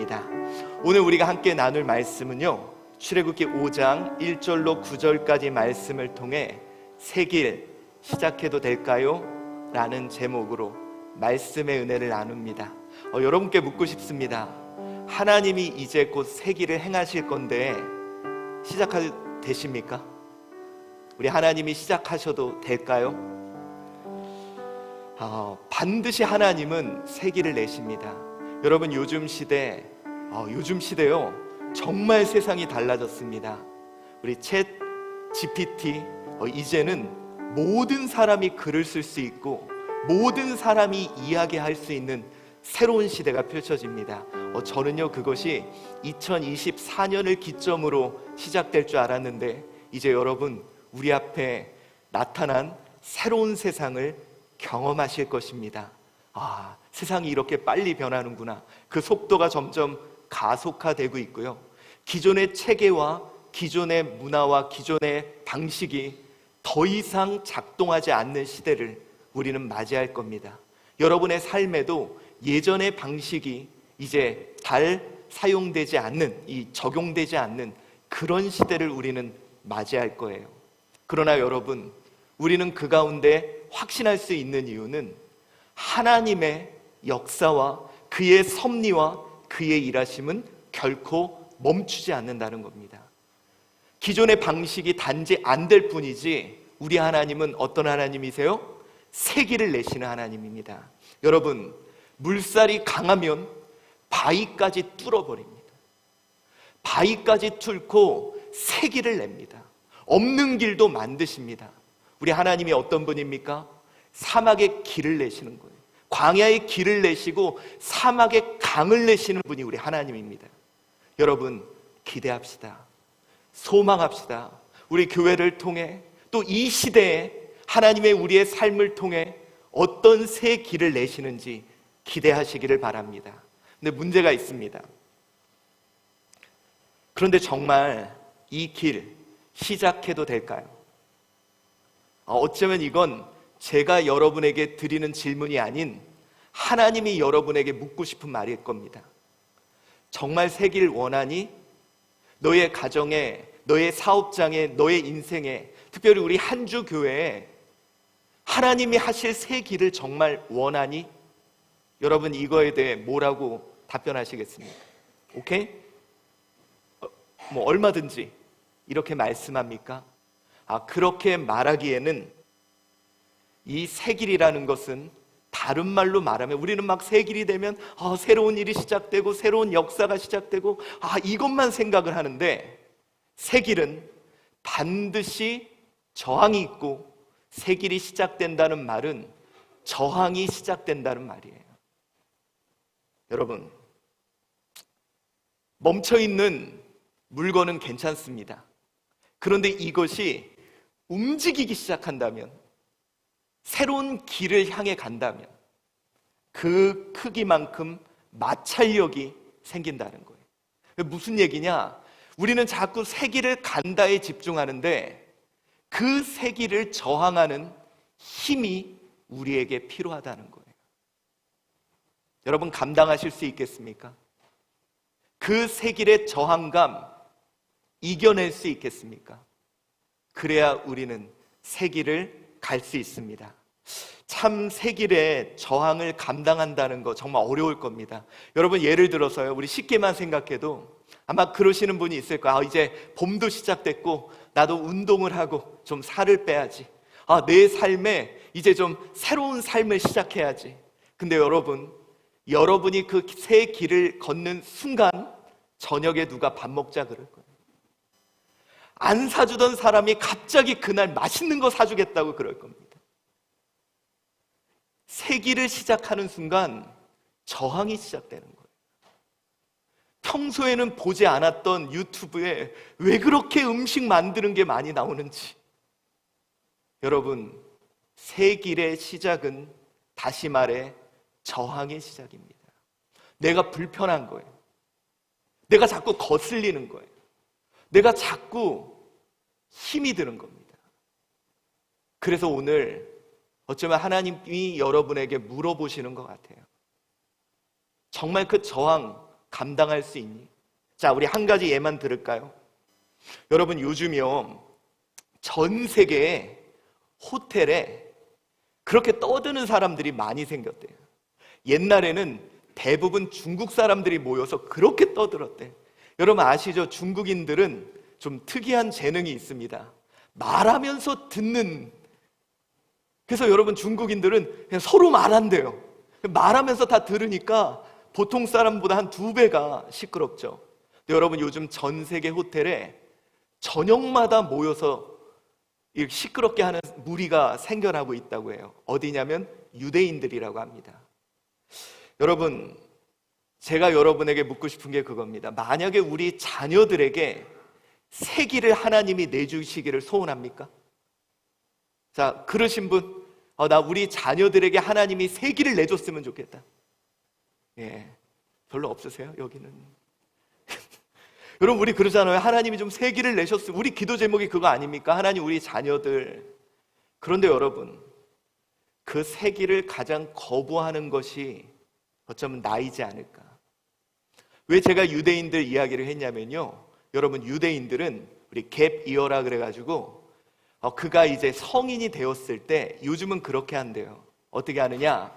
반갑습니다. 오늘 우리가 함께 나눌 말씀은요, 출애굽기 5장 1절로 9절까지 말씀을 통해 새 길 시작해도 될까요? 라는 제목으로 말씀의 은혜를 나눕니다. 여러분께 묻고 싶습니다. 하나님이 이제 곧 새 길을 행하실 건데 시작하셔도 되십니까? 우리 하나님이 시작하셔도 될까요? 반드시 하나님은 새 길을 내십니다. 여러분, 요즘 시대요, 정말 세상이 달라졌습니다. 우리 챗 GPT, 이제는 모든 사람이 글을 쓸 수 있고 모든 사람이 이야기할 수 있는 새로운 시대가 펼쳐집니다. 저는요, 그것이 2024년을 기점으로 시작될 줄 알았는데 이제 여러분, 우리 앞에 나타난 새로운 세상을 경험하실 것입니다. 세상이 이렇게 빨리 변하는구나. 그 속도가 점점 가속화되고 있고요, 기존의 체계와 기존의 문화와 기존의 방식이 더 이상 작동하지 않는 시대를 우리는 맞이할 겁니다. 여러분의 삶에도 예전의 방식이 이제 잘 사용되지 않는, 적용되지 않는 그런 시대를 우리는 맞이할 거예요. 그러나 여러분, 우리는 그 가운데 확신할 수 있는 이유는 하나님의 역사와 그의 섭리와 그의 일하심은 결코 멈추지 않는다는 겁니다. 기존의 방식이 단지 안 될 뿐이지 우리 하나님은 어떤 하나님이세요? 새 길을 내시는 하나님입니다. 여러분, 물살이 강하면 바위까지 뚫어버립니다. 바위까지 뚫고 새 길을 냅니다. 없는 길도 만드십니다. 우리 하나님이 어떤 분입니까? 사막의 길을 내시는 거예요. 광야의 길을 내시고 사막의 강을 내시는 분이 우리 하나님입니다. 여러분, 기대합시다. 소망합시다. 우리 교회를 통해 또 이 시대에 하나님의 우리의 삶을 통해 어떤 새 길을 내시는지 기대하시기를 바랍니다. 근데 문제가 있습니다. 그런데 정말 이 길 시작해도 될까요? 어쩌면 이건 제가 여러분에게 드리는 질문이 아닌 하나님이 여러분에게 묻고 싶은 말일 겁니다. 정말 새 길 원하니? 너의 가정에, 너의 사업장에, 너의 인생에, 특별히 우리 한주 교회에 하나님이 하실 새 길을 정말 원하니? 여러분, 이거에 대해 뭐라고 답변하시겠습니까? 오케이? 얼마든지 이렇게 말씀합니까? 그렇게 말하기에는 이 새 길이라는 것은 다른 말로 말하면 우리는 막 새 길이 되면 새로운 일이 시작되고 새로운 역사가 시작되고 이것만 생각을 하는데, 새 길은 반드시 저항이 있고 새 길이 시작된다는 말은 저항이 시작된다는 말이에요. 여러분, 멈춰있는 물건은 괜찮습니다. 그런데 이것이 움직이기 시작한다면, 새로운 길을 향해 간다면 그 크기만큼 마찰력이 생긴다는 거예요. 무슨 얘기냐? 우리는 자꾸 새 길을 간다에 집중하는데 그 새 길을 저항하는 힘이 우리에게 필요하다는 거예요. 여러분, 감당하실 수 있겠습니까? 그 새 길의 저항감 이겨낼 수 있겠습니까? 그래야 우리는 새 길을 갈 수 있습니다. 참, 새 길의 저항을 감당한다는 거 정말 어려울 겁니다. 여러분, 예를 들어서요, 우리 쉽게만 생각해도 아마 그러시는 분이 있을 거예요. 이제 봄도 시작됐고 나도 운동을 하고 좀 살을 빼야지. 내 삶에 이제 좀 새로운 삶을 시작해야지. 근데 여러분이 그 새 길을 걷는 순간 저녁에 누가 밥 먹자 그럴 거예요. 안 사주던 사람이 갑자기 그날 맛있는 거 사주겠다고 그럴 겁니다. 새 길을 시작하는 순간 저항이 시작되는 거예요. 평소에는 보지 않았던 유튜브에 왜 그렇게 음식 만드는 게 많이 나오는지. 여러분, 새 길의 시작은 다시 말해 저항의 시작입니다. 내가 불편한 거예요. 내가 자꾸 거슬리는 거예요. 내가 자꾸 힘이 드는 겁니다. 그래서 오늘 어쩌면 하나님이 여러분에게 물어보시는 것 같아요. 정말 그 저항 감당할 수 있니? 자, 우리 한 가지 예만 들을까요? 여러분, 요즘이요, 전 세계에 호텔에 그렇게 떠드는 사람들이 많이 생겼대요. 옛날에는 대부분 중국 사람들이 모여서 그렇게 떠들었대. 여러분 아시죠? 중국인들은 좀 특이한 재능이 있습니다. 말하면서 듣는. 그래서 여러분, 중국인들은 그냥 서로 말한대요. 말하면서 다 들으니까 보통 사람보다 한 2배가 시끄럽죠. 근데 여러분, 요즘 전 세계 호텔에 저녁마다 모여서 이렇게 시끄럽게 하는 무리가 생겨나고 있다고 해요. 어디냐면 유대인들이라고 합니다. 여러분, 제가 여러분에게 묻고 싶은 게 그겁니다. 만약에 우리 자녀들에게 세기를 하나님이 내주시기를 소원합니까? 자, 그러신 분, 나 우리 자녀들에게 하나님이 세기를 내줬으면 좋겠다. 예, 별로 없으세요? 여기는. 여러분, 우리 그러잖아요. 하나님이 좀 세기를 내셨으면. 우리 기도 제목이 그거 아닙니까? 하나님, 우리 자녀들. 그런데 여러분, 그 세기를 가장 거부하는 것이 어쩌면 나이지 않을까. 왜 제가 유대인들 이야기를 했냐면요, 여러분, 유대인들은 우리 갭 이어라 그래가지고 그가 이제 성인이 되었을 때, 요즘은 그렇게 한대요. 어떻게 하느냐,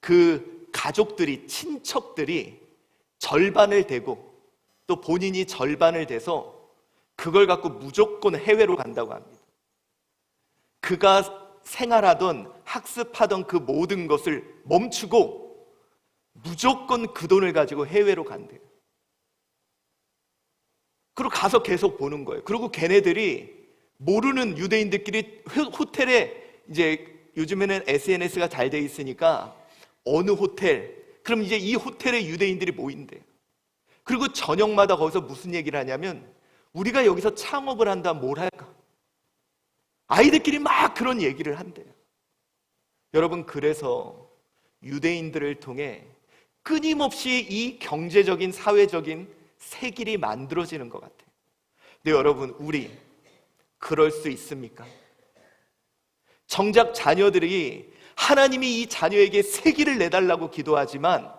그 가족들이, 친척들이 절반을 대고 또 본인이 절반을 대서 그걸 갖고 무조건 해외로 간다고 합니다. 그가 생활하던, 학습하던 그 모든 것을 멈추고 무조건 그 돈을 가지고 해외로 간대요. 그리고 가서 계속 보는 거예요. 그리고 걔네들이 모르는 유대인들끼리 호텔에, 이제 요즘에는 SNS가 잘 돼 있으니까 어느 호텔, 그럼 이제 이 호텔에 유대인들이 모인대요. 그리고 저녁마다 거기서 무슨 얘기를 하냐면, 우리가 여기서 창업을 한다, 뭘 할까? 아이들끼리 막 그런 얘기를 한대요. 여러분, 그래서 유대인들을 통해 끊임없이 이 경제적인, 사회적인 세길이 만들어지는 것 같아요. 근데 여러분, 우리 그럴 수 있습니까? 정작 자녀들이 하나님이 이 자녀에게 세기를 내달라고 기도하지만,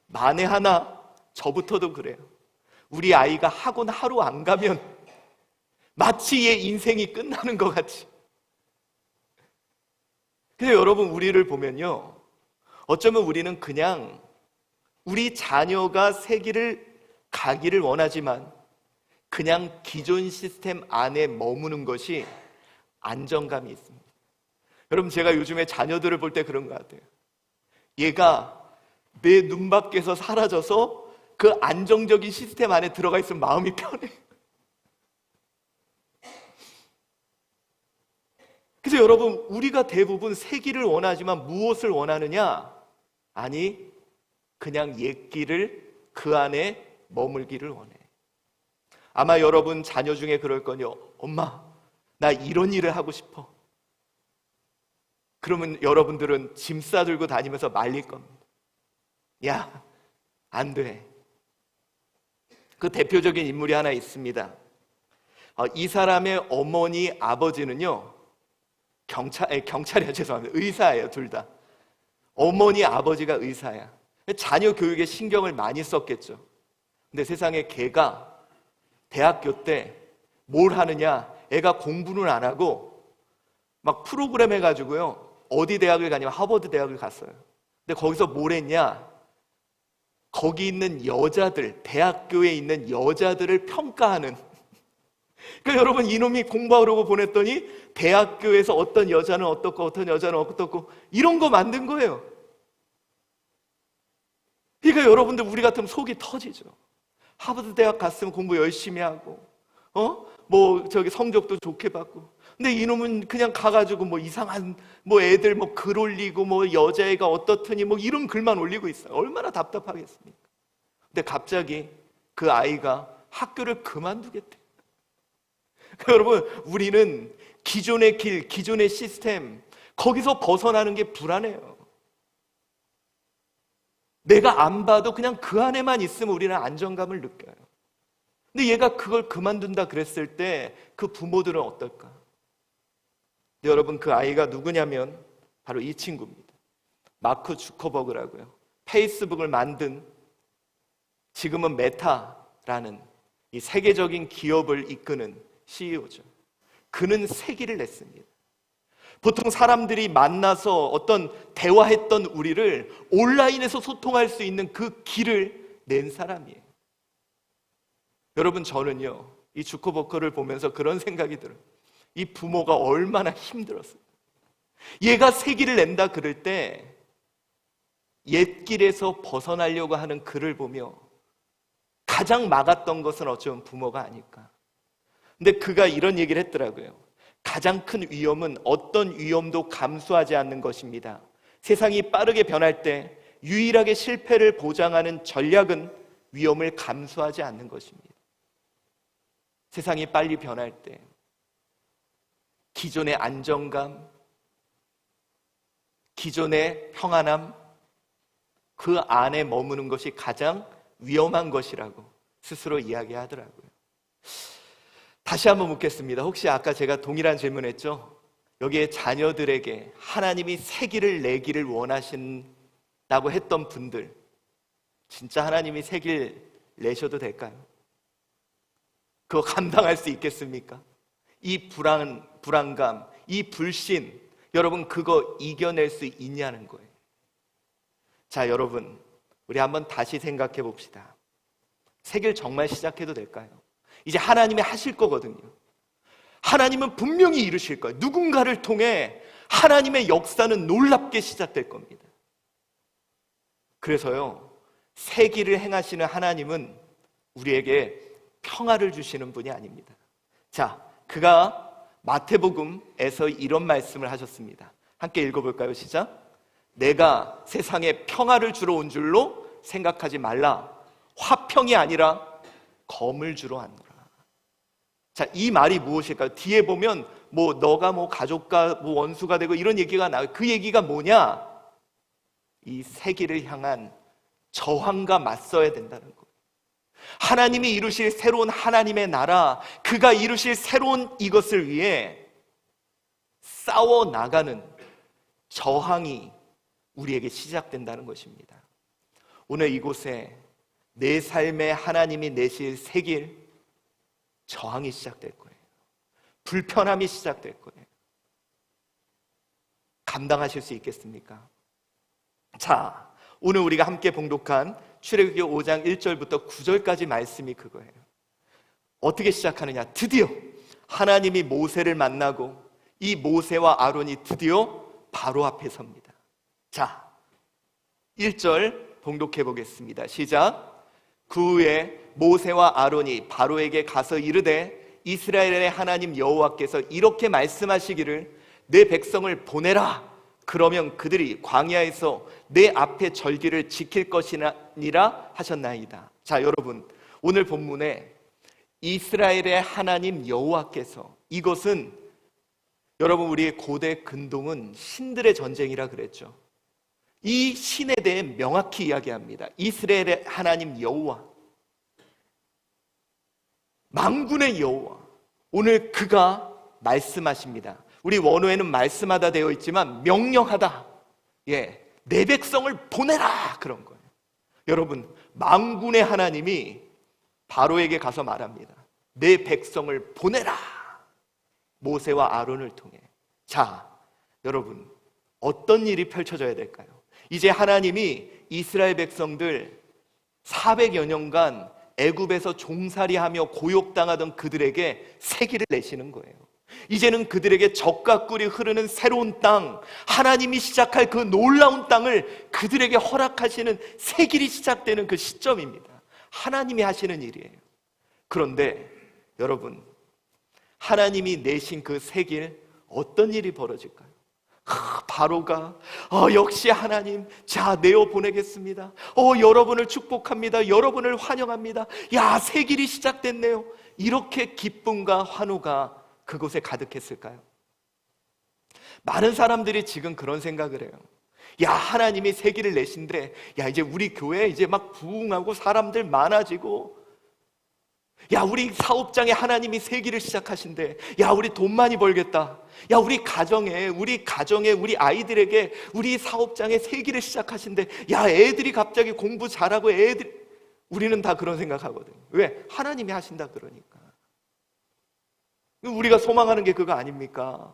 만에 하나 저부터도 그래요. 우리 아이가 학원 하루 안 가면 마치 얘 인생이 끝나는 것 같이. 근데 여러분, 우리를 보면요, 어쩌면 우리는 그냥 우리 자녀가 세기를 가기를 원하지만 그냥 기존 시스템 안에 머무는 것이 안정감이 있습니다. 여러분, 제가 요즘에 자녀들을 볼 때 그런 것 같아요. 얘가 내 눈 밖에서 사라져서 그 안정적인 시스템 안에 들어가 있으면 마음이 편해. 그래서 여러분, 우리가 대부분 세기를 원하지만 무엇을 원하느냐? 아니, 그냥 옛 길을, 그 안에 머물기를 원해. 아마 여러분 자녀 중에 그럴 거요. 엄마, 나 이런 일을 하고 싶어. 그러면 여러분들은 짐 싸들고 다니면서 말릴 겁니다. 야, 안 돼. 그 대표적인 인물이 하나 있습니다. 이 사람의 어머니, 아버지는요, 경찰이야, 죄송합니다. 의사예요, 둘 다. 어머니, 아버지가 의사야. 자녀 교육에 신경을 많이 썼겠죠. 근데 세상에 걔가 대학교 때 뭘 하느냐, 애가 공부는 안 하고 막 프로그램 해가지고요, 어디 대학을 가냐면 하버드 대학을 갔어요. 근데 거기서 뭘 했냐, 거기 있는 여자들, 대학교에 있는 여자들을 평가하는. 그러니까 여러분, 이놈이 공부하려고 보냈더니 대학교에서 어떤 여자는 어떻고 어떤 여자는 어떻고 이런 거 만든 거예요. 그러니까 여러분들, 우리 같으면 속이 터지죠. 하버드 대학 갔으면 공부 열심히 하고, 성적도 좋게 받고. 근데 이놈은 그냥 가가지고 이상한 애들 글 올리고 여자애가 어떻더니 이런 글만 올리고 있어요. 얼마나 답답하겠습니까? 근데 갑자기 그 아이가 학교를 그만두겠대. 그러니까 여러분, 우리는 기존의 길, 기존의 시스템, 거기서 벗어나는 게 불안해요. 내가 안 봐도 그냥 그 안에만 있으면 우리는 안정감을 느껴요. 근데 얘가 그걸 그만둔다 그랬을 때 그 부모들은 어떨까? 근데 여러분, 그 아이가 누구냐면 바로 이 친구입니다. 마크 주커버그라고요. 페이스북을 만든 지금은 메타라는 이 세계적인 기업을 이끄는 CEO죠. 그는 세기를 냈습니다. 보통 사람들이 만나서 어떤 대화했던 우리를 온라인에서 소통할 수 있는 그 길을 낸 사람이에요. 여러분, 저는요, 이 주커버커를 보면서 그런 생각이 들어요. 이 부모가 얼마나 힘들었어요. 얘가 세기를 낸다 그럴 때 옛길에서 벗어나려고 하는 그를 보며 가장 막았던 것은 어쩌면 부모가 아닐까. 근데 그가 이런 얘기를 했더라고요. 가장 큰 위험은 어떤 위험도 감수하지 않는 것입니다. 세상이 빠르게 변할 때 유일하게 실패를 보장하는 전략은 위험을 감수하지 않는 것입니다. 세상이 빨리 변할 때 기존의 안정감, 기존의 평안함, 그 안에 머무는 것이 가장 위험한 것이라고 스스로 이야기하더라고요. 다시 한번 묻겠습니다. 혹시 아까 제가 동일한 질문했죠? 여기에 자녀들에게 하나님이 세기를 내기를 원하신다고 했던 분들, 진짜 하나님이 세기를 내셔도 될까요? 그거 감당할 수 있겠습니까? 이 불안감, 이 불신, 여러분 그거 이겨낼 수 있냐는 거예요. 자, 여러분, 우리 한번 다시 생각해 봅시다. 세기를 정말 시작해도 될까요? 이제 하나님이 하실 거거든요. 하나님은 분명히 이루실 거예요. 누군가를 통해 하나님의 역사는 놀랍게 시작될 겁니다. 그래서요, 세기를 행하시는 하나님은 우리에게 평화를 주시는 분이 아닙니다. 자, 그가 마태복음에서 이런 말씀을 하셨습니다. 함께 읽어볼까요? 시작. 내가 세상에 평화를 주러 온 줄로 생각하지 말라. 화평이 아니라 검을 주러 왔노라. 자, 이 말이 무엇일까요? 뒤에 보면 너가 가족과 원수가 되고 이런 얘기가 나와요. 그 얘기가 뭐냐? 이 세기를 향한 저항과 맞서야 된다는 거예요. 하나님이 이루실 새로운 하나님의 나라, 그가 이루실 새로운 이것을 위해 싸워 나가는 저항이 우리에게 시작된다는 것입니다. 오늘 이곳에 내 삶에 하나님이 내실 세길 저항이 시작될 거예요. 불편함이 시작될 거예요. 감당하실 수 있겠습니까? 자, 오늘 우리가 함께 봉독한 출애굽기 5장 1절부터 9절까지 말씀이 그거예요. 어떻게 시작하느냐? 드디어 하나님이 모세를 만나고 이 모세와 아론이 드디어 바로 앞에 섭니다. 자, 1절 봉독해 보겠습니다. 시작. 그 후에 모세와 아론이 바로에게 가서 이르되 이스라엘의 하나님 여호와께서 이렇게 말씀하시기를 내 백성을 보내라. 그러면 그들이 광야에서 내 앞에 절기를 지킬 것이니라 하셨나이다. 자, 여러분, 오늘 본문에 이스라엘의 하나님 여호와께서, 이것은 여러분 우리의 고대 근동은 신들의 전쟁이라 그랬죠. 이 신에 대해 명확히 이야기합니다. 이스라엘의 하나님 여호와, 만군의 여호와, 오늘 그가 말씀하십니다. 우리 원어에는 말씀하다 되어 있지만 명령하다, 내 백성을 보내라, 그런 거예요. 여러분, 만군의 하나님이 바로에게 가서 말합니다. 내 백성을 보내라, 모세와 아론을 통해. 자, 여러분, 어떤 일이 펼쳐져야 될까요? 이제 하나님이 이스라엘 백성들 400여 년간 애굽에서 종살이하며 고욕당하던 그들에게 세기를 내시는 거예요. 이제는 그들에게 젖과 꿀이 흐르는 새로운 땅, 하나님이 시작할 그 놀라운 땅을 그들에게 허락하시는 세길이 시작되는 그 시점입니다. 하나님이 하시는 일이에요. 그런데 여러분, 하나님이 내신 그 세길, 어떤 일이 벌어질까요? 바로가 역시 하나님, 자, 내어 보내겠습니다. 여러분을 축복합니다. 여러분을 환영합니다. 야, 새 길이 시작됐네요. 이렇게 기쁨과 환호가 그곳에 가득했을까요? 많은 사람들이 지금 그런 생각을 해요. 야, 하나님이 새 길을 내신데, 야, 이제 우리 교회 이제 막 부흥하고 사람들 많아지고, 야, 우리 사업장에 하나님이 새 길을 시작하신대. 야, 우리 돈 많이 벌겠다. 야, 우리 가정에 우리 아이들에게 우리 사업장에 새 길을 시작하신대. 야, 애들이 갑자기 공부 잘하고 애들, 우리는 다 그런 생각하거든요. 왜? 하나님이 하신다 그러니까. 우리가 소망하는 게 그거 아닙니까?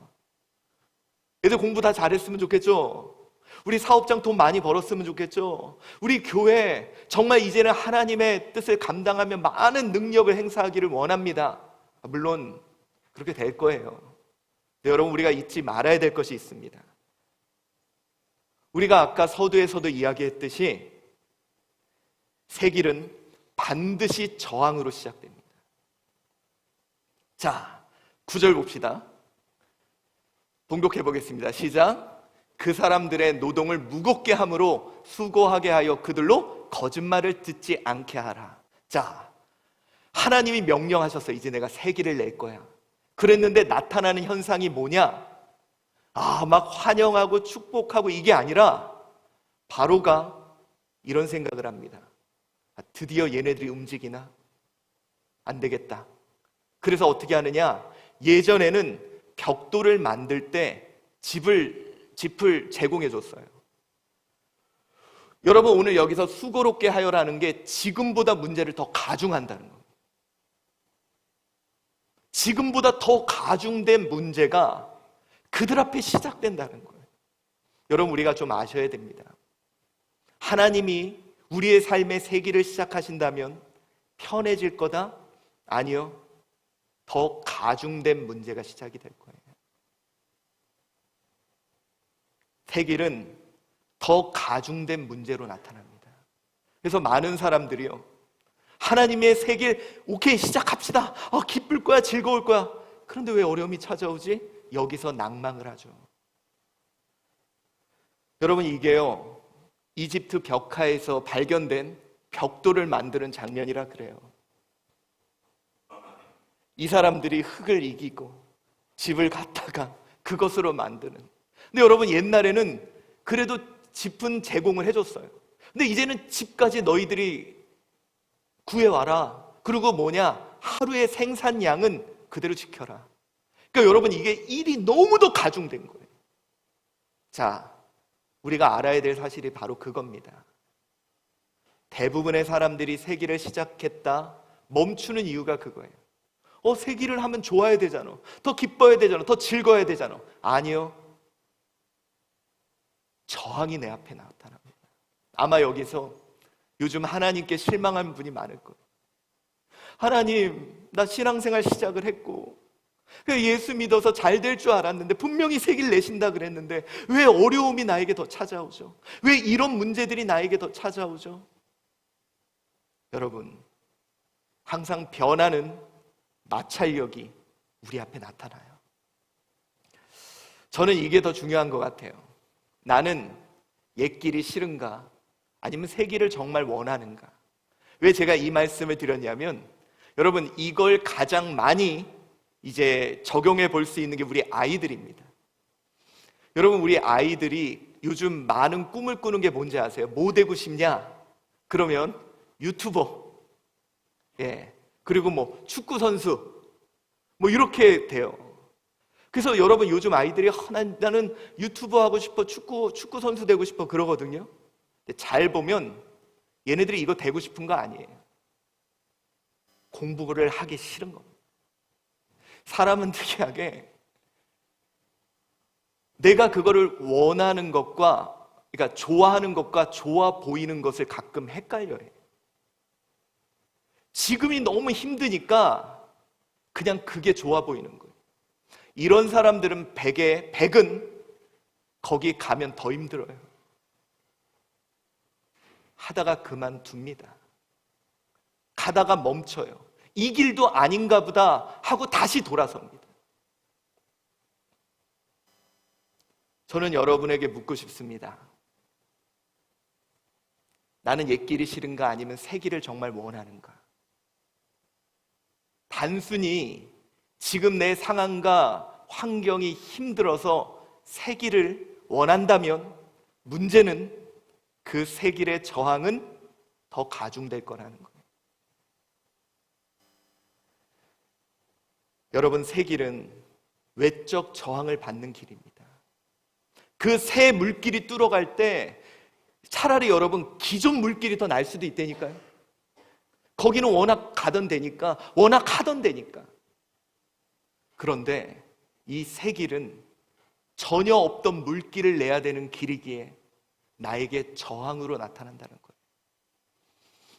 애들 공부 다 잘했으면 좋겠죠? 우리 사업장 돈 많이 벌었으면 좋겠죠? 우리 교회 정말 이제는 하나님의 뜻을 감당하며 많은 능력을 행사하기를 원합니다. 물론 그렇게 될 거예요. 근데 여러분, 우리가 잊지 말아야 될 것이 있습니다. 우리가 아까 서두에서도 이야기했듯이 새 길은 반드시 저항으로 시작됩니다. 자, 9절 봅시다. 봉독해 보겠습니다. 시작. 그 사람들의 노동을 무겁게 함으로 수고하게 하여 그들로 거짓말을 듣지 않게 하라. 자, 하나님이 명령하셨어. 이제 내가 새 길을 낼 거야. 그랬는데 나타나는 현상이 뭐냐? 막 환영하고 축복하고 이게 아니라 바로가 이런 생각을 합니다. 드디어 얘네들이 움직이나? 안 되겠다. 그래서 어떻게 하느냐? 예전에는 벽돌을 만들 때 짚을 제공해 줬어요. 여러분, 오늘 여기서 수고롭게 하여라는 게 지금보다 문제를 더 가중한다는 거예요. 지금보다 더 가중된 문제가 그들 앞에 시작된다는 거예요. 여러분, 우리가 좀 아셔야 됩니다. 하나님이 우리의 삶의 새 길을 시작하신다면 편해질 거다? 아니요. 더 가중된 문제가 시작이 될 거예요. 새 길은 더 가중된 문제로 나타납니다. 그래서 많은 사람들이요, 하나님의 새 길, 오케이, 시작합시다. 기쁠 거야, 즐거울 거야. 그런데 왜 어려움이 찾아오지? 여기서 낭망을 하죠. 여러분, 이게요, 이집트 벽화에서 발견된 벽돌을 만드는 장면이라 그래요. 이 사람들이 흙을 이기고 집을 갖다가 그것으로 만드는. 근데 여러분, 옛날에는 그래도 집은 제공을 해줬어요. 근데 이제는 집까지 너희들이 구해와라. 그리고 뭐냐? 하루의 생산량은 그대로 지켜라. 그러니까 여러분, 이게 일이 너무도 가중된 거예요. 자, 우리가 알아야 될 사실이 바로 그겁니다. 대부분의 사람들이 새 길을 시작했다 멈추는 이유가 그거예요. 새 길을 하면 좋아야 되잖아. 더 기뻐야 되잖아. 더 즐거워야 되잖아. 아니요. 저항이 내 앞에 나타납니다. 아마 여기서 요즘 하나님께 실망한 분이 많을 거예요. 하나님, 나 신앙생활 시작을 했고 예수 믿어서 잘 될 줄 알았는데, 분명히 새 길 내신다 그랬는데 왜 어려움이 나에게 더 찾아오죠? 왜 이런 문제들이 나에게 더 찾아오죠? 여러분, 항상 변하는 마찰력이 우리 앞에 나타나요. 저는 이게 더 중요한 것 같아요. 나는 옛 길이 싫은가? 아니면 새 길을 정말 원하는가? 왜 제가 이 말씀을 드렸냐면, 여러분, 이걸 가장 많이 이제 적용해 볼 수 있는 게 우리 아이들입니다. 여러분, 우리 아이들이 요즘 많은 꿈을 꾸는 게 뭔지 아세요? 뭐 되고 싶냐? 그러면 유튜버, 그리고 뭐 축구 선수, 뭐 이렇게 돼요. 그래서 여러분, 요즘 아이들이 나는 유튜버 하고 싶어, 축구 선수 되고 싶어 그러거든요. 근데 잘 보면 얘네들이 이거 되고 싶은 거 아니에요. 공부를 하기 싫은 겁니다. 사람은 특이하게 내가 그거를 원하는 것과, 그러니까 좋아하는 것과 좋아 보이는 것을 가끔 헷갈려 해요. 지금이 너무 힘드니까 그냥 그게 좋아 보이는 거예요. 이런 사람들은 100은 거기 가면 더 힘들어요. 하다가 그만둡니다. 가다가 멈춰요. 이 길도 아닌가 보다 하고 다시 돌아섭니다. 저는 여러분에게 묻고 싶습니다. 나는 옛 길이 싫은가? 아니면 새 길을 정말 원하는가? 단순히 지금 내 상황과 환경이 힘들어서 새 길을 원한다면 문제는 그 새 길의 저항은 더 가중될 거라는 거예요. 여러분, 새 길은 외적 저항을 받는 길입니다. 그 새 물길이 뚫어갈 때 차라리 여러분 기존 물길이 더 날 수도 있다니까요. 거기는 워낙 가던 데니까, 워낙 하던 데니까. 그런데 이 새 길은 전혀 없던 물길을 내야 되는 길이기에 나에게 저항으로 나타난다는 거예요.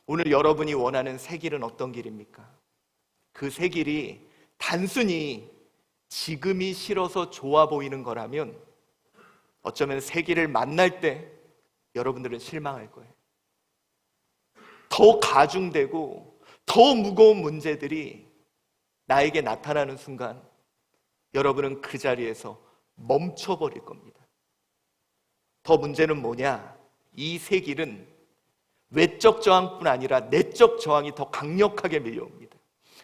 오늘 여러분이 원하는 새 길은 어떤 길입니까? 그 새 길이 단순히 지금이 싫어서 좋아 보이는 거라면 어쩌면 새 길을 만날 때 여러분들은 실망할 거예요. 더 가중되고 더 무거운 문제들이 나에게 나타나는 순간 여러분은 그 자리에서 멈춰버릴 겁니다. 더 문제는 뭐냐? 이 새 길은 외적 저항뿐 아니라 내적 저항이 더 강력하게 밀려옵니다.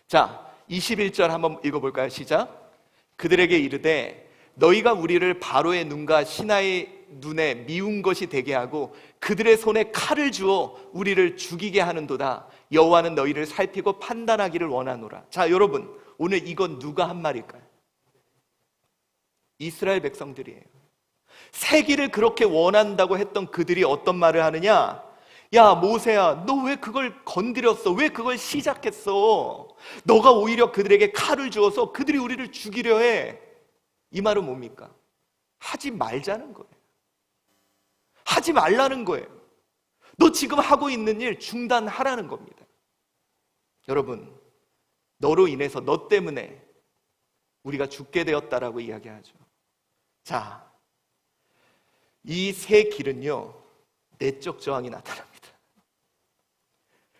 자, 21절 한번 읽어볼까요? 시작. 그들에게 이르되 너희가 우리를 바로의 눈과 신하의 눈에 미운 것이 되게 하고 그들의 손에 칼을 주어 우리를 죽이게 하는도다. 여호와는 너희를 살피고 판단하기를 원하노라. 자, 여러분, 오늘 이건 누가 한 말일까요? 이스라엘 백성들이에요. 새 길을 그렇게 원한다고 했던 그들이 어떤 말을 하느냐? 야, 모세야, 너 왜 그걸 건드렸어? 왜 그걸 시작했어? 너가 오히려 그들에게 칼을 주어서 그들이 우리를 죽이려 해. 이 말은 뭡니까? 하지 말자는 거예요. 하지 말라는 거예요. 너 지금 하고 있는 일 중단하라는 겁니다. 여러분, 너로 인해서, 너 때문에 우리가 죽게 되었다라고 이야기하죠. 자, 이 새 길은요, 내적 저항이 나타납니다.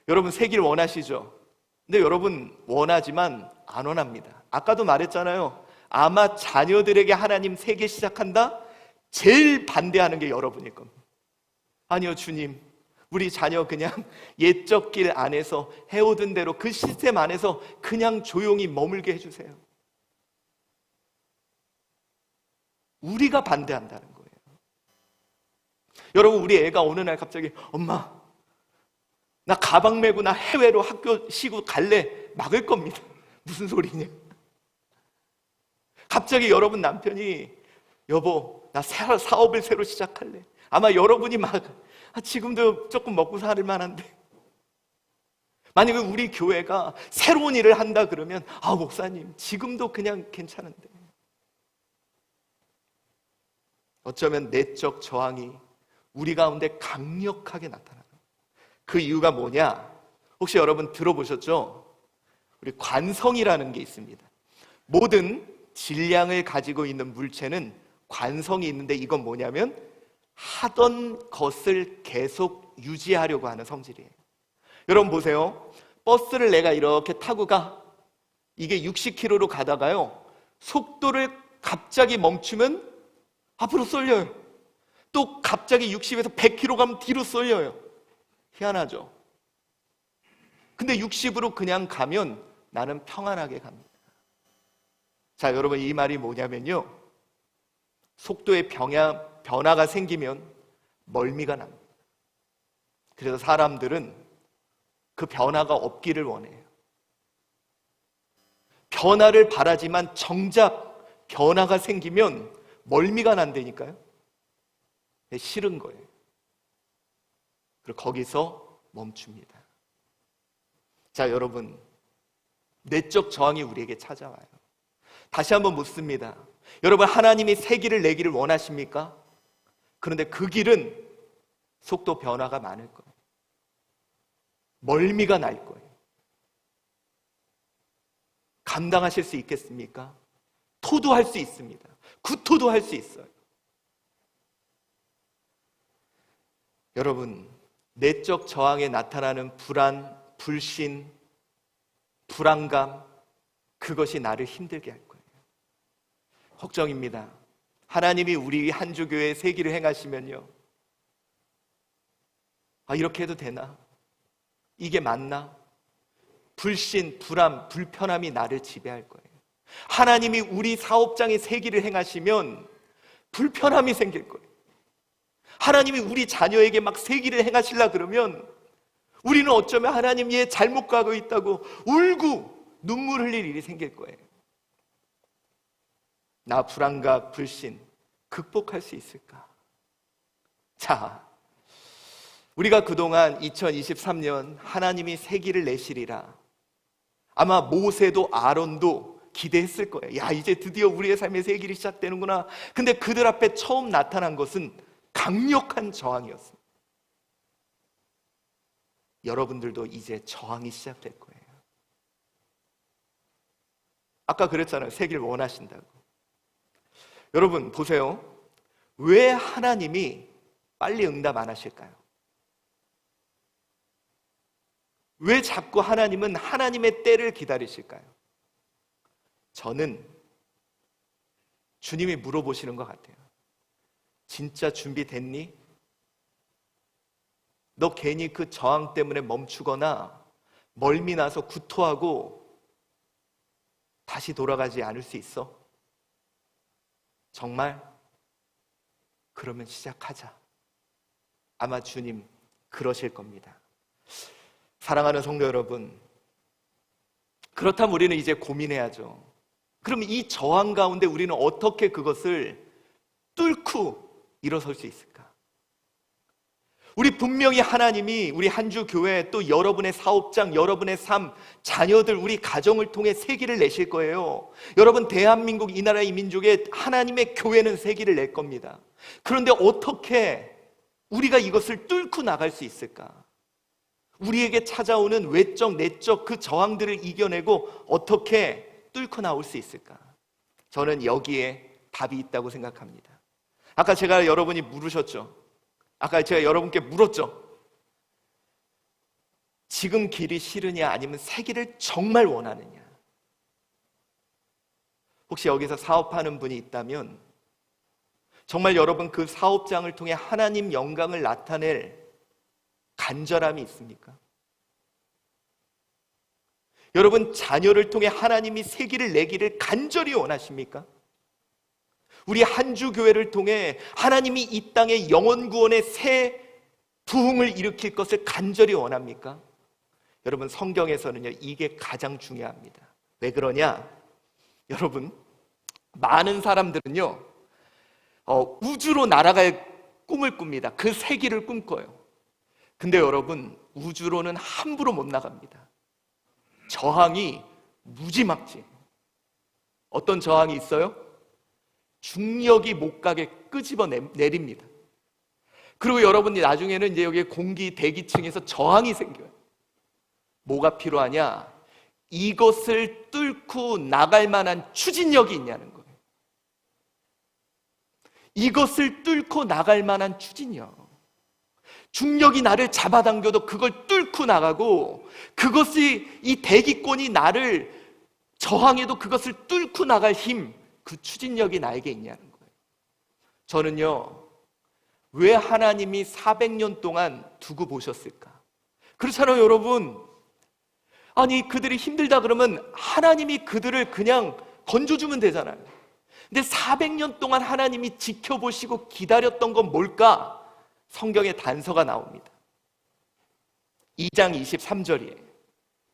여러분, 새 길 원하시죠? 근데 여러분, 원하지만 안 원합니다. 아까도 말했잖아요. 아마 자녀들에게 하나님 새 길 시작한다? 제일 반대하는 게 여러분일 겁니다. 아니요, 주님, 우리 자녀 그냥 옛적 길 안에서 해오던 대로 그 시스템 안에서 그냥 조용히 머물게 해주세요. 우리가 반대한다는 거예요. 여러분, 우리 애가 어느 날 갑자기 엄마, 나 가방 메고 나 해외로 학교 쉬고 갈래, 막을 겁니다. 무슨 소리냐? 갑자기 여러분 남편이 여보, 나 사업을 새로 시작할래. 아마 여러분이 막 지금도 조금 먹고 살 만한데, 만약에 우리 교회가 새로운 일을 한다 그러면 목사님 지금도 그냥 괜찮은데. 어쩌면 내적 저항이 우리 가운데 강력하게 나타나요. 그 이유가 뭐냐? 혹시 여러분 들어보셨죠? 우리 관성이라는 게 있습니다. 모든 질량을 가지고 있는 물체는 관성이 있는데, 이건 뭐냐면 하던 것을 계속 유지하려고 하는 성질이에요. 여러분 보세요. 버스를 내가 이렇게 타고 가. 이게 60km로 가다가요, 속도를 갑자기 멈추면 앞으로 쏠려요. 또 갑자기 60에서 100km 가면 뒤로 쏠려요. 희한하죠? 근데 60으로 그냥 가면 나는 평안하게 갑니다. 자, 여러분, 이 말이 뭐냐면요, 속도의 변화가 생기면 멀미가 납니다. 그래서 사람들은 그 변화가 없기를 원해요. 변화를 바라지만 정작 변화가 생기면 멀미가 난다니까요. 싫은 거예요. 그리고 거기서 멈춥니다. 자, 여러분, 내적 저항이 우리에게 찾아와요. 다시 한번 묻습니다. 여러분, 하나님이 새 길을 내기를 원하십니까? 그런데 그 길은 속도 변화가 많을 거예요. 멀미가 날 거예요. 감당하실 수 있겠습니까? 토도할 수 있습니다. 구토도 할 수 있어요. 여러분, 내적 저항에 나타나는 불안, 불신, 불안감, 그것이 나를 힘들게 할 거예요. 걱정입니다. 하나님이 우리 한주교회 새 길을 행하시면요, 이렇게 해도 되나? 이게 맞나? 불신, 불안, 불편함이 나를 지배할 거예요. 하나님이 우리 사업장에 새 길을 행하시면 불편함이 생길 거예요. 하나님이 우리 자녀에게 막 새 길을 행하시려 그러면 우리는 어쩌면 하나님 얘 잘못 가고 있다고 울고 눈물 흘릴 일이 생길 거예요. 나 불안과 불신 극복할 수 있을까? 자, 우리가 그동안 2023년 하나님이 새기를 내시리라, 아마 모세도 아론도 기대했을 거예요. 야, 이제 드디어 우리의 삶의 새 길이 시작되는구나. 근데 그들 앞에 처음 나타난 것은 강력한 저항이었습니다. 여러분들도 이제 저항이 시작될 거예요. 아까 그랬잖아요. 새 길 원하신다고. 여러분 보세요. 왜 하나님이 빨리 응답 안 하실까요? 왜 자꾸 하나님은 하나님의 때를 기다리실까요? 저는 주님이 물어보시는 것 같아요. 진짜 준비됐니? 너 괜히 그 저항 때문에 멈추거나 멀미 나서 구토하고 다시 돌아가지 않을 수 있어? 정말? 그러면 시작하자. 아마 주님 그러실 겁니다. 사랑하는 성도 여러분, 그렇다면 우리는 이제 고민해야죠. 그럼 이 저항 가운데 우리는 어떻게 그것을 뚫고 일어설 수 있을까? 우리 분명히 하나님이 우리 한주 교회, 또 여러분의 사업장, 여러분의 삶, 자녀들, 우리 가정을 통해 새기를 내실 거예요. 여러분, 대한민국, 이 나라 이 민족에 하나님의 교회는 새기를 낼 겁니다. 그런데 어떻게 우리가 이것을 뚫고 나갈 수 있을까? 우리에게 찾아오는 외적, 내적 그 저항들을 이겨내고 어떻게 뚫고 나올 수 있을까? 저는 여기에 답이 있다고 생각합니다. 아까 제가 여러분이 물으셨죠? 아까 제가 여러분께 물었죠? 지금 길이 싫으냐, 아니면 새 길을 정말 원하느냐? 혹시 여기서 사업하는 분이 있다면 정말 여러분 그 사업장을 통해 하나님 영광을 나타낼 간절함이 있습니까? 여러분 자녀를 통해 하나님이 새 길을 내기를 간절히 원하십니까? 우리 한주 교회를 통해 하나님이 이 땅에 영혼 구원의 새 부흥을 일으킬 것을 간절히 원합니까? 여러분 성경에서는요 이게 가장 중요합니다. 왜 그러냐? 여러분 많은 사람들은요 우주로 날아갈 꿈을 꿉니다. 그 새 길을 꿈꿔요. 근데 여러분 우주로는 함부로 못 나갑니다. 저항이 무지막지. 어떤 저항이 있어요? 중력이 못 가게 끄집어 내립니다. 그리고 여러분이 나중에는 이제 여기 공기 대기층에서 저항이 생겨요. 뭐가 필요하냐? 이것을 뚫고 나갈 만한 추진력이 있냐는 거예요. 이것을 뚫고 나갈 만한 추진력. 중력이 나를 잡아당겨도 그걸 뚫고 나가고, 그것이 이 대기권이 나를 저항해도 그것을 뚫고 나갈 힘, 그 추진력이 나에게 있냐는 거예요. 저는요 왜 하나님이 400년 동안 두고 보셨을까? 그렇잖아요 여러분. 아니 그들이 힘들다 그러면 하나님이 그들을 그냥 건져주면 되잖아요. 근데 400년 동안 하나님이 지켜보시고 기다렸던 건 뭘까? 성경에 단서가 나옵니다. 2장 23절이에요.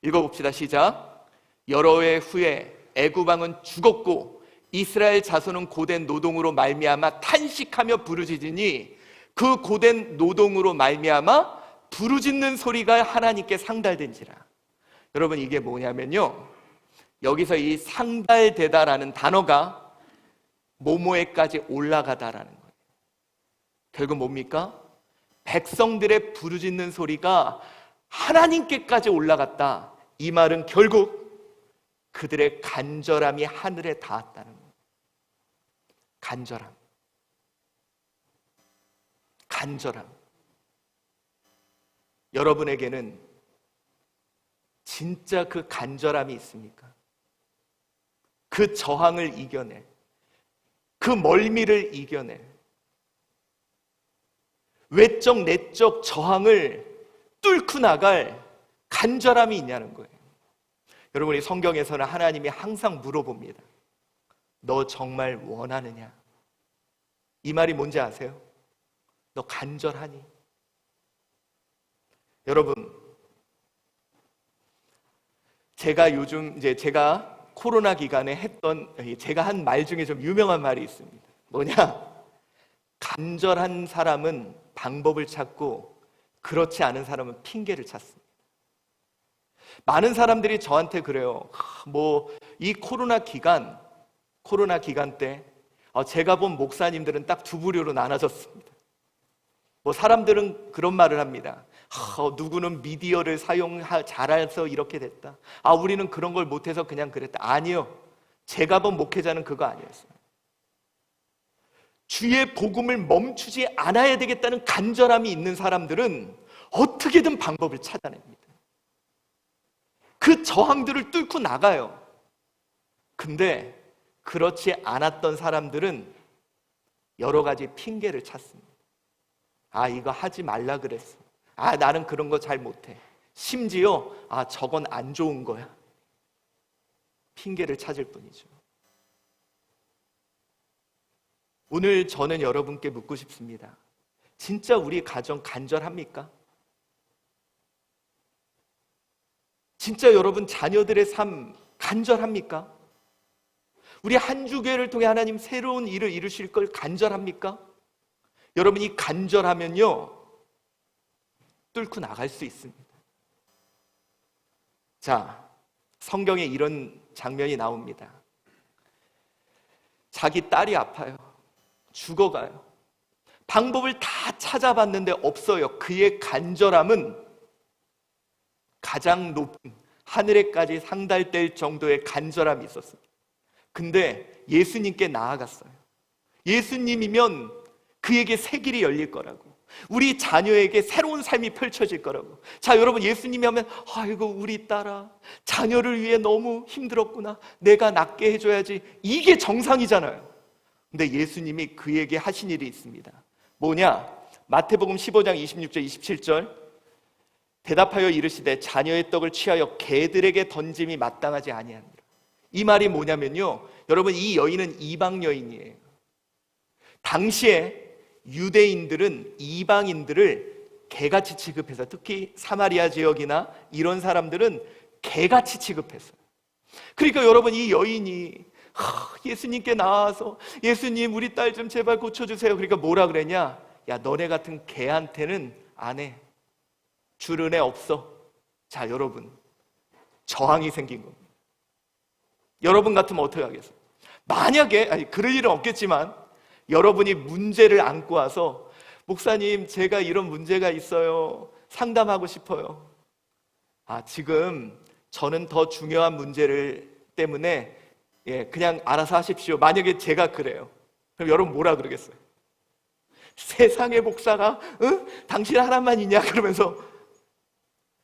읽어봅시다. 시작. 여러 해 후에 애굽 왕은 죽었고 이스라엘 자손은 고된 노동으로 말미암아 탄식하며 부르짖으니 그 고된 노동으로 말미암아 부르짖는 소리가 하나님께 상달된지라. 여러분 이게 뭐냐면요 여기서 이 상달되다라는 단어가 뭐뭐에까지 올라가다라는 거예요. 결국 뭡니까? 백성들의 부르짖는 소리가 하나님께까지 올라갔다. 이 말은 결국 그들의 간절함이 하늘에 닿았다는 거예요. 간절함. 간절함. 여러분에게는 진짜 그 간절함이 있습니까? 그 저항을 이겨낼, 그 멀미를 이겨낼, 외적 내적 저항을 뚫고 나갈 간절함이 있냐는 거예요. 여러분이 성경에서는 하나님이 항상 물어봅니다. 너 정말 원하느냐? 이 말이 뭔지 아세요? 너 간절하니? 여러분 제가 요즘 제가 코로나 기간에 했던 제가 한 말 중에 좀 유명한 말이 있습니다. 뭐냐? 간절한 사람은 방법을 찾고 그렇지 않은 사람은 핑계를 찾습니다. 많은 사람들이 저한테 그래요. 이 코로나 기간 때 제가 본 목사님들은 딱 두 부류로 나눠졌습니다. 사람들은 그런 말을 합니다. 누구는 미디어를 잘해서 이렇게 됐다. 우리는 그런 걸 못해서 그냥 그랬다. 아니요. 제가 본 목회자는 그거 아니었어요. 주의 복음을 멈추지 않아야 되겠다는 간절함이 있는 사람들은 어떻게든 방법을 찾아냅니다. 그 저항들을 뚫고 나가요. 근데 그렇지 않았던 사람들은 여러 가지 핑계를 찾습니다. 이거 하지 말라 그랬어. 나는 그런 거 잘 못해. 심지어 저건 안 좋은 거야. 핑계를 찾을 뿐이죠. 오늘 저는 여러분께 묻고 싶습니다. 진짜 우리 가정 간절합니까? 진짜 여러분 자녀들의 삶 간절합니까? 우리 한 주교회를 통해 하나님 새로운 일을 이루실 걸 간절합니까? 여러분이 간절하면요 뚫고 나갈 수 있습니다. 자, 성경에 이런 장면이 나옵니다. 자기 딸이 아파요. 죽어가요. 방법을 다 찾아봤는데 없어요. 그의 간절함은 가장 높은 하늘에까지 상달될 정도의 간절함이 있었습니다. 근데 예수님께 나아갔어요. 예수님이면 그에게 새 길이 열릴 거라고, 우리 자녀에게 새로운 삶이 펼쳐질 거라고. 자, 여러분, 예수님이 하면 아이고 우리 딸아 자녀를 위해 너무 힘들었구나, 내가 낫게 해줘야지, 이게 정상이잖아요. 근데 예수님이 그에게 하신 일이 있습니다. 뭐냐? 마태복음 15장 26절 27절 대답하여 이르시되 자녀의 떡을 취하여 개들에게 던짐이 마땅하지 아니하니라. 이 말이 뭐냐면요, 여러분, 이 여인은 이방 여인이에요. 당시에 유대인들은 이방인들을 개같이 취급해서, 특히 사마리아 지역이나 이런 사람들은 개같이 취급했어요. 그러니까 여러분, 이 여인이 예수님께 나와서 예수님 우리 딸 좀 제발 고쳐주세요. 그러니까 뭐라 그랬냐? 야, 너네 같은 개한테는 안 해. 줄 은혜 없어. 자, 여러분, 저항이 생긴 겁니다. 여러분 같으면 어떻게 하겠어요? 만약에, 그럴 일은 없겠지만 여러분이 문제를 안고 와서 목사님 제가 이런 문제가 있어요, 상담하고 싶어요. 지금 저는 더 중요한 문제를 때문에 그냥 알아서 하십시오. 만약에 제가 그래요. 그럼 여러분 뭐라 그러겠어요? 세상의 목사가 당신 하나만 있냐? 그러면서.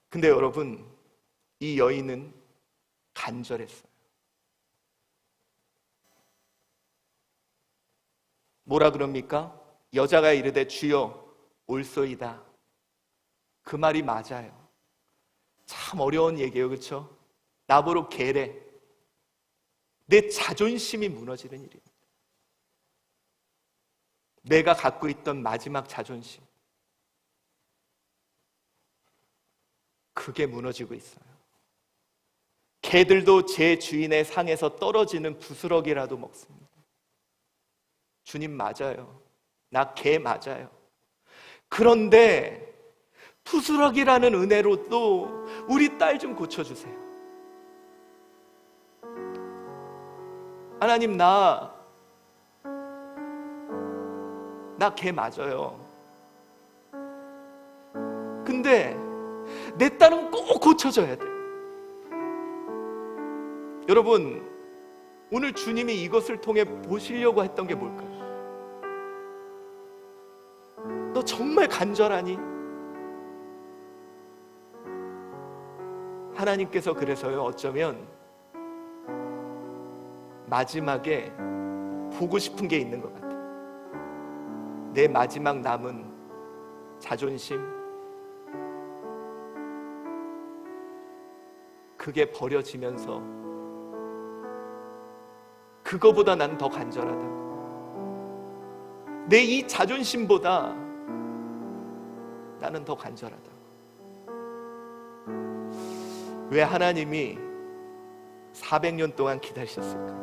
근데 여러분, 이 여인은 간절했어요. 뭐라 그럽니까? 여자가 이르되 주여 올소이다. 그 말이 맞아요. 참 어려운 얘기예요, 그렇죠? 나보러 개래. 내 자존심이 무너지는 일입니다. 내가 갖고 있던 마지막 자존심, 그게 무너지고 있어요. 개들도 제 주인의 상에서 떨어지는 부스러기라도 먹습니다. 주님 맞아요. 나 개 맞아요. 그런데 부스러기라는 은혜로 또 우리 딸 좀 고쳐주세요. 하나님, 나 개 맞아요. 근데 내 딸은 꼭 고쳐줘야 돼. 여러분, 오늘 주님이 이것을 통해 보시려고 했던 게 뭘까요? 너 정말 간절하니? 하나님께서 그래서요, 어쩌면 마지막에 보고 싶은 게 있는 것 같아요. 내 마지막 남은 자존심, 그게 버려지면서 그거보다 난 더 간절하다고. 내 이 자존심보다 나는 더 간절하다고. 왜 하나님이 400년 동안 기다리셨을까?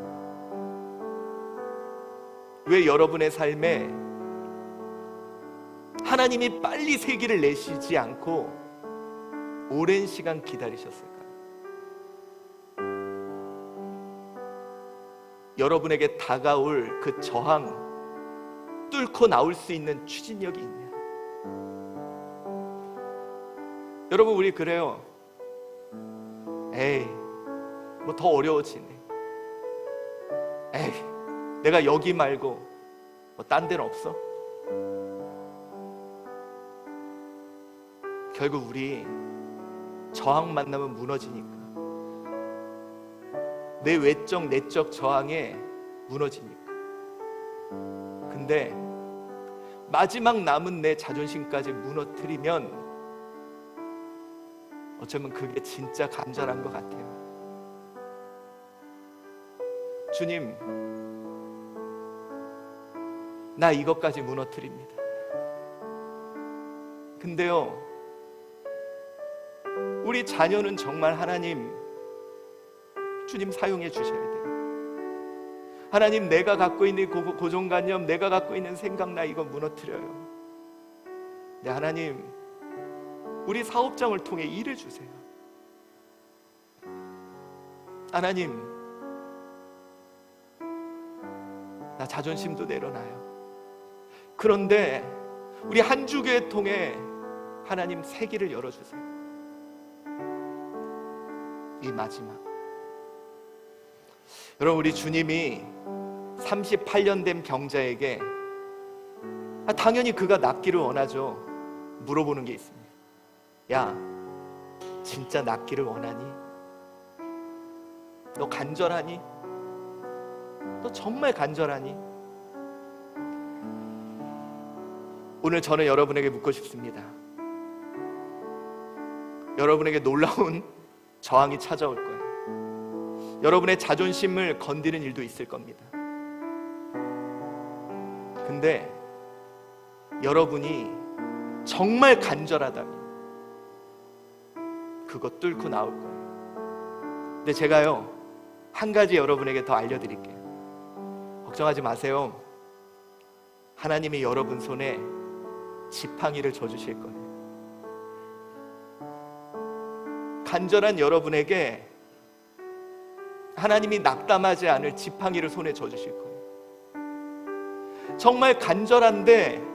왜 여러분의 삶에 하나님이 빨리 세기를 내시지 않고 오랜 시간 기다리셨을까요? 여러분에게 다가올 그 저항 뚫고 나올 수 있는 추진력이 있냐? 여러분, 우리 그래요. 에이, 뭐 더 어려워지네. 에이, 내가 여기 말고 뭐 딴 데는 없어? 결국 우리 저항 만나면 무너지니까. 내 외적 내적 저항에 무너지니까. 근데 마지막 남은 내 자존심까지 무너뜨리면 어쩌면 그게 진짜 간절한 것 같아요. 주님, 나 이것까지 무너뜨립니다. 근데요, 우리 자녀는 정말 하나님, 주님 사용해 주셔야 돼요. 하나님, 내가 갖고 있는 고정관념, 내가 갖고 있는 생각, 나 이거 무너뜨려요. 네, 하나님, 우리 사업장을 통해 일을 주세요. 하나님, 나 자존심도 내려놔요. 그런데 우리 한 주교회 통해 하나님 세기를 열어주세요. 이 마지막, 여러분, 우리 주님이 38년 된 병자에게 당연히 그가 낫기를 원하죠. 물어보는 게 있습니다. 야, 진짜 낫기를 원하니? 너 간절하니? 너 정말 간절하니? 오늘 저는 여러분에게 묻고 싶습니다. 여러분에게 놀라운 저항이 찾아올 거예요. 여러분의 자존심을 건드리는 일도 있을 겁니다. 근데 여러분이 정말 간절하다면 그거 뚫고 나올 거예요. 근데 제가요, 한 가지 여러분에게 더 알려드릴게요. 걱정하지 마세요. 하나님이 여러분 손에 지팡이를 져주실 거예요. 간절한 여러분에게 하나님이 낙담하지 않을 지팡이를 손에 져주실 거예요. 정말 간절한데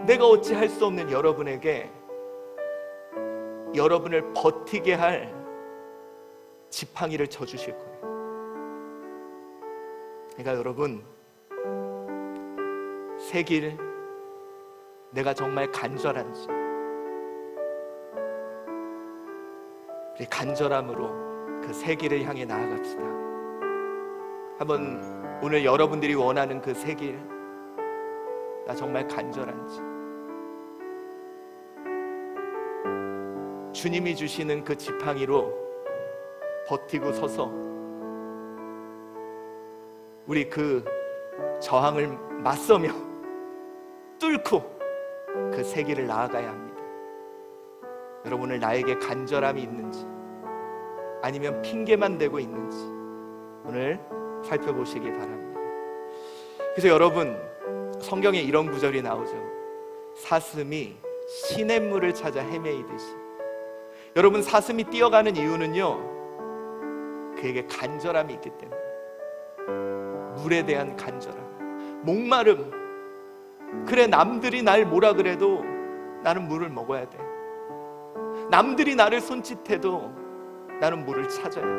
내가 어찌 할 수 없는 여러분에게 여러분을 버티게 할 지팡이를 져주실 거예요. 그러니까 여러분, 새길 내가 정말 간절한지, 우리 간절함으로 그 새길을 향해 나아갑시다. 한번 오늘 여러분들이 원하는 그 새길, 나 정말 간절한지, 주님이 주시는 그 지팡이로 버티고 서서 우리 그 저항을 맞서며 뚫고 그 세계를 나아가야 합니다. 여러분, 오늘 나에게 간절함이 있는지 아니면 핑계만 대고 있는지 오늘 살펴보시기 바랍니다. 그래서 여러분, 성경에 이런 구절이 나오죠. 사슴이 시냇물을 찾아 헤매이듯이. 여러분, 사슴이 뛰어가는 이유는요, 그에게 간절함이 있기 때문에. 물에 대한 간절함, 목마름. 그래, 남들이 날 뭐라 그래도 나는 물을 먹어야 돼. 남들이 나를 손짓해도 나는 물을 찾아야 돼.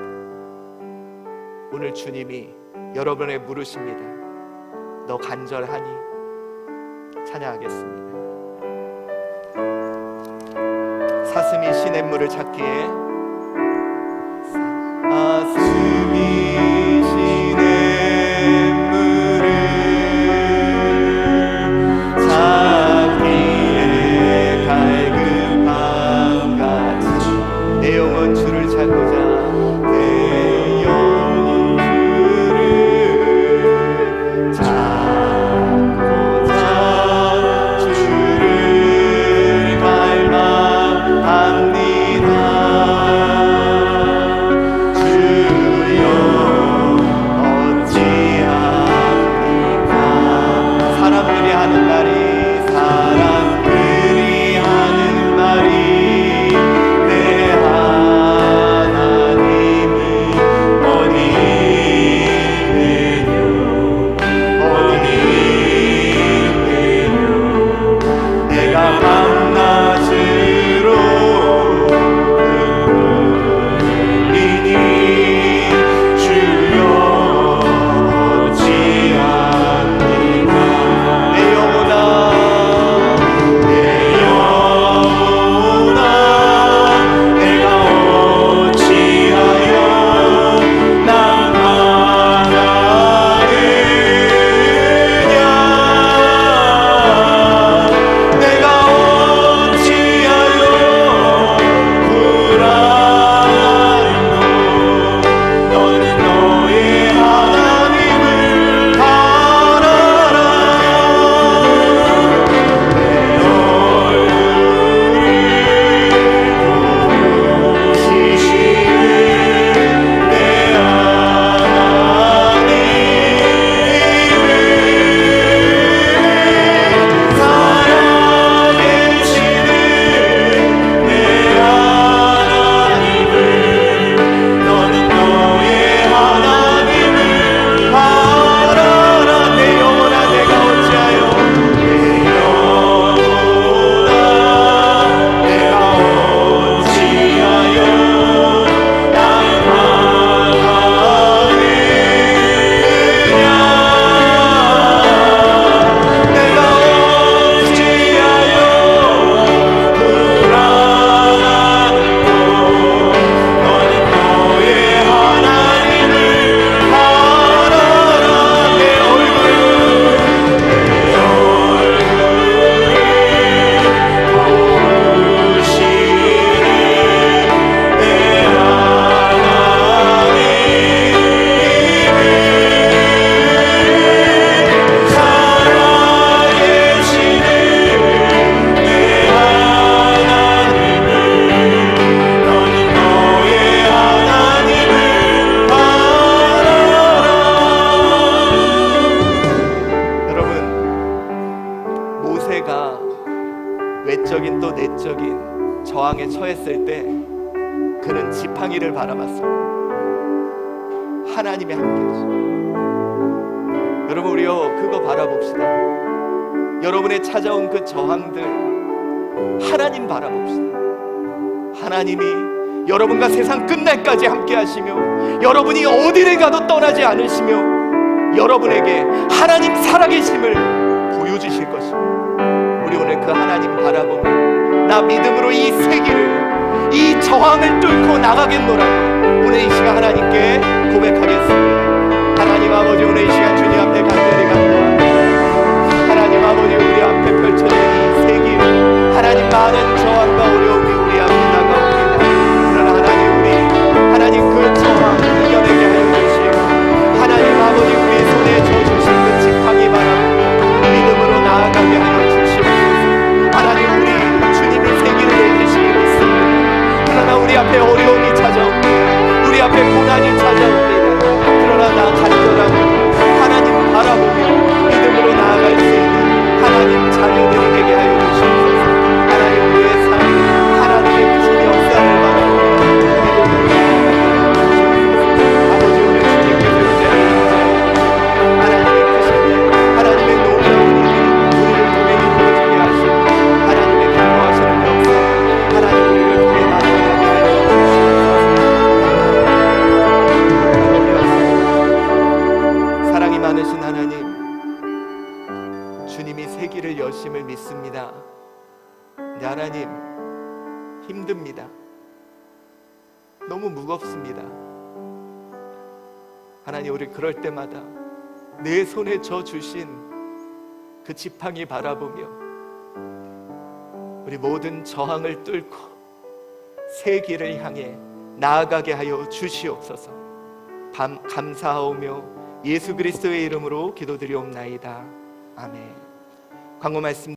오늘 주님이 여러분에게 물으십니다. 너 간절하니? 찬양하겠습니다. 사슴이 시냇물을 찾기에 사슴이 시냇물을 찾기에 갈급함같이 내 영혼 주를 찾고자 내 영혼 주를 찾고자 주를 갈망합니다. 주여 어찌합니까? 때 그는 지팡이를 바라봤어요. 하나님이 함께하시고. 여러분, 우리요 그거 바라봅시다. 여러분의 찾아온 그 저항들 하나님 바라봅시다. 하나님이 여러분과 세상 끝날까지 함께하시며 여러분이 어디를 가도 떠나지 않으시며 여러분에게 하나님 살아계심을 보여주실 것입니다. 우리 오늘 그 하나님 바라보며 나 믿음으로 이 세기를, 이 저항을 뚫고 나가겠노라고 오늘 이 시간 하나님께 고백하겠습니다. 하나님 아버지, 오늘 이 시간 주님 앞에 간절히 간구합니다. 하나님 아버지, 우리 앞에 펼쳐진 이 세기, 하나님 많은 저항과 어려움이 우리 앞에 다가옵니다. 그러나 하나님 그 저항 이겨내게 하여 주시고, 하나님 아버지 우리 손에 져주신 그 지팡이 바라보고 믿음으로 나아가게 하여 주시옵소서. 하나님, 우리 주님이 세기를 내주시기 믿습니다. 그러나 우리 앞에 어려움이 찾아옵니다. 우리 앞에 고난이 찾아옵니다. 그러나 나 간절하고 하나님 바라보며 믿음으로 나아갈 수 있는 하나님 자녀들이 되게 하여 주시옵소서. 하나님, 우리의 삶 하나님의 크신 역사를 바라보며 믿음으로 나아가게 하여 주시옵소서. 아버지, 오늘 주님께서 이제 하나님의 크신 일, 하나님의 놀라운 일이 우리를 통해 이루어지게 하시고 하나님의 기뻐하시는 역사, 하나님 우리를 통해 나아가게 하여 주시옵소서. 사랑이 많으신 하나님, 주님이 세기를 여심을 믿습니다. 네, 하나님, 힘듭니다. 너무 무겁습니다. 하나님, 우리 그럴 때마다 내 손에 져주신 그 지팡이 바라보며 우리 모든 저항을 뚫고 새 길을 향해 나아가게 하여 주시옵소서. 감사하오며 예수 그리스도의 이름으로 기도드리옵나이다. 아멘. 광고 말씀